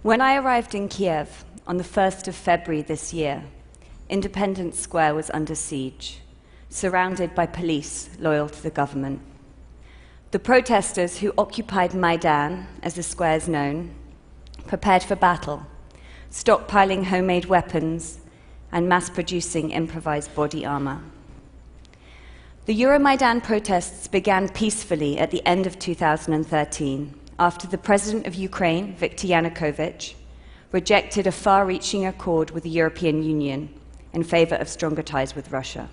When I arrived in Kiev on the 1st of February this year, Independence Square was under siege, surrounded by police loyal to the government. The protesters who occupied Maidan, as the square is known, prepared for battle, stockpiling homemade weapons and mass-producing improvised body armor. The Euromaidan protests began peacefully at the end of 2013, after the president of Ukraine, Viktor Yanukovych, rejected a far-reaching accord with the European Union in favor of stronger ties with Russia.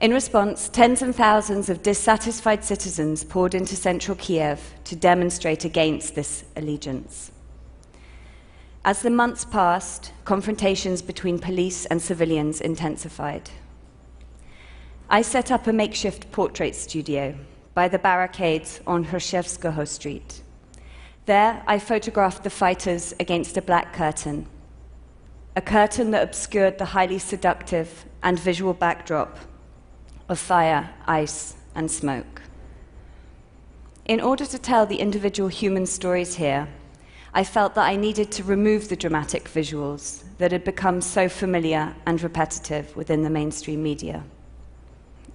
In response, tens of thousands of dissatisfied citizens poured into central Kiev to demonstrate against this allegiance. As the months passed, confrontations between police and civilians intensified. I set up a makeshift portrait studio by the barricades on Hrushevskoho Street. There, I photographed the fighters against a black curtain, a curtain that obscured the highly seductive and visual backdrop of fire, ice, and smoke. In order to tell the individual human stories here, I felt that I needed to remove the dramatic visuals that had become so familiar and repetitive within the mainstream media.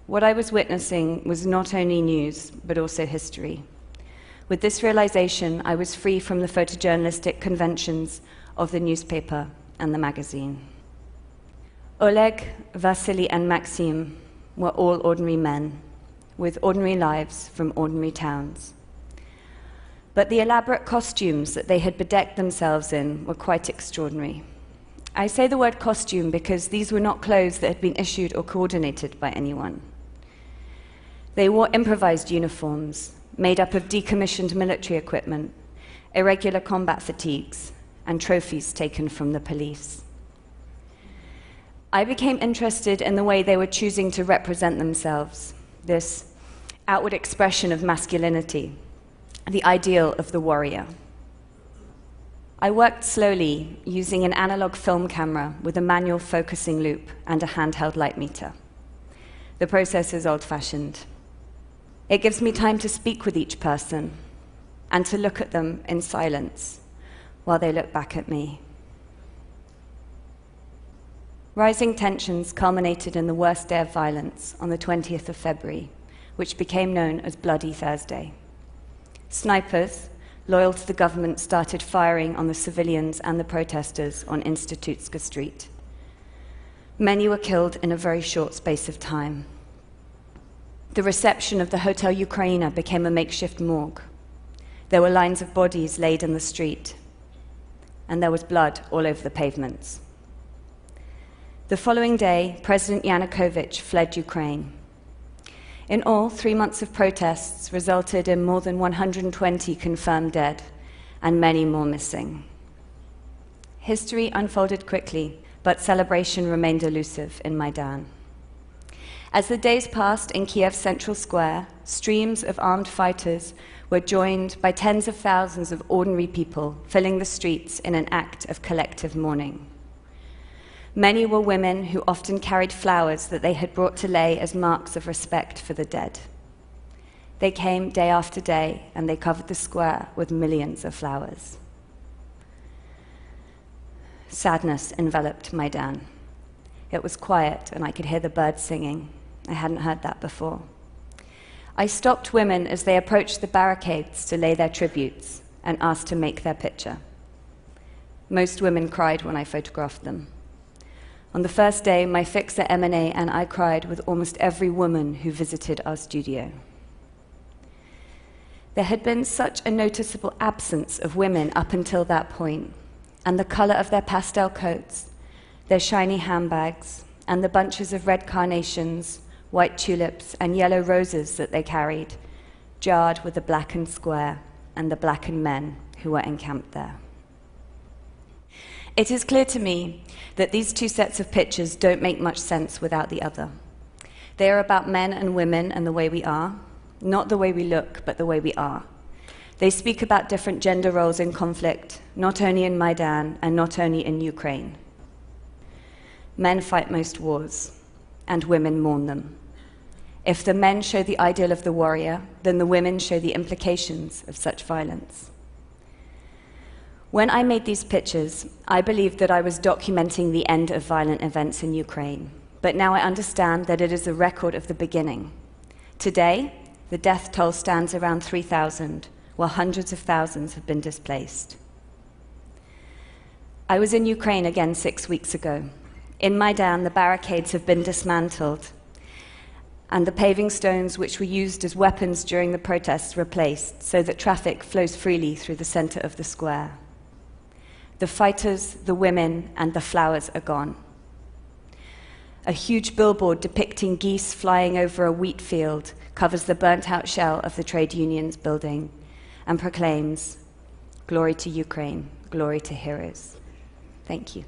What I was witnessing was not only news, but also history. With this realization, I was free from the photojournalistic conventions of the newspaper and the magazine. Oleg, Vasily, and Maxim were all ordinary men, with ordinary lives from ordinary towns. But the elaborate costumes that they had bedecked themselves in were quite extraordinary. I say the word costume because these were not clothes that had been issued or coordinated by anyone. They wore improvised uniforms made up of decommissioned military equipment, irregular combat fatigues, and trophies taken from the police. I became interested in the way they were choosing to represent themselves, this outward expression of masculinity, the ideal of the warrior. I worked slowly, using an analog film camera with a manual focusing loop and a handheld light meter. The process is old-fashioned. It gives me time to speak with each person and to look at them in silence while they look back at me. Rising tensions culminated in the worst day of violence on the 20th of February, which became known as Bloody Thursday. Snipers, loyal to the government, started firing on the civilians and the protesters on Institutska Street. Many were killed in a very short space of time. The reception of the Hotel Ukraina became a makeshift morgue. There were lines of bodies laid in the street, and there was blood all over the pavements. The following day, President Yanukovych fled Ukraine. In all, 3 months of protests resulted in more than 120 confirmed dead and many more missing. History unfolded quickly, but celebration remained elusive in Maidan. As the days passed in Kiev's central square, streams of armed fighters were joined by tens of thousands of ordinary people filling the streets in an act of collective mourning. Many were women who often carried flowers that they had brought to lay as marks of respect for the dead. They came day after day, and they covered the square with millions of flowers. Sadness enveloped Maidan. It was quiet, and I could hear the birds singing. I hadn't heard that before. I stopped women as they approached the barricades to lay their tributes and asked to make their picture. Most women cried when I photographed them. On the first day, my fixer M&A and I cried with almost every woman who visited our studio. There had been such a noticeable absence of women up until that point, and the color of their pastel coats, their shiny handbags, and the bunches of red carnations, white tulips, and yellow roses that they carried jarred with the blackened square and the blackened men who were encamped there. It is clear to me that these two sets of pictures don't make much sense without the other. They are about men and women and the way we are, not the way we look, but the way we are. They speak about different gender roles in conflict, not only in Maidan and not only in Ukraine. Men fight most wars, and women mourn them. If the men show the ideal of the warrior, then the women show the implications of such violence. When I made these pictures, I believed that I was documenting the end of violent events in Ukraine, but now I understand that it is a record of the beginning. Today, the death toll stands around 3,000, while hundreds of thousands have been displaced. I was in Ukraine again 6 weeks ago. In Maidan, the barricades have been dismantled, and the paving stones which were used as weapons during the protests replaced, so that traffic flows freely through the center of the square. The fighters, the women, and the flowers are gone. A huge billboard depicting geese flying over a wheat field covers the burnt-out shell of the trade unions building and proclaims, "Glory to Ukraine, glory to heroes." Thank you.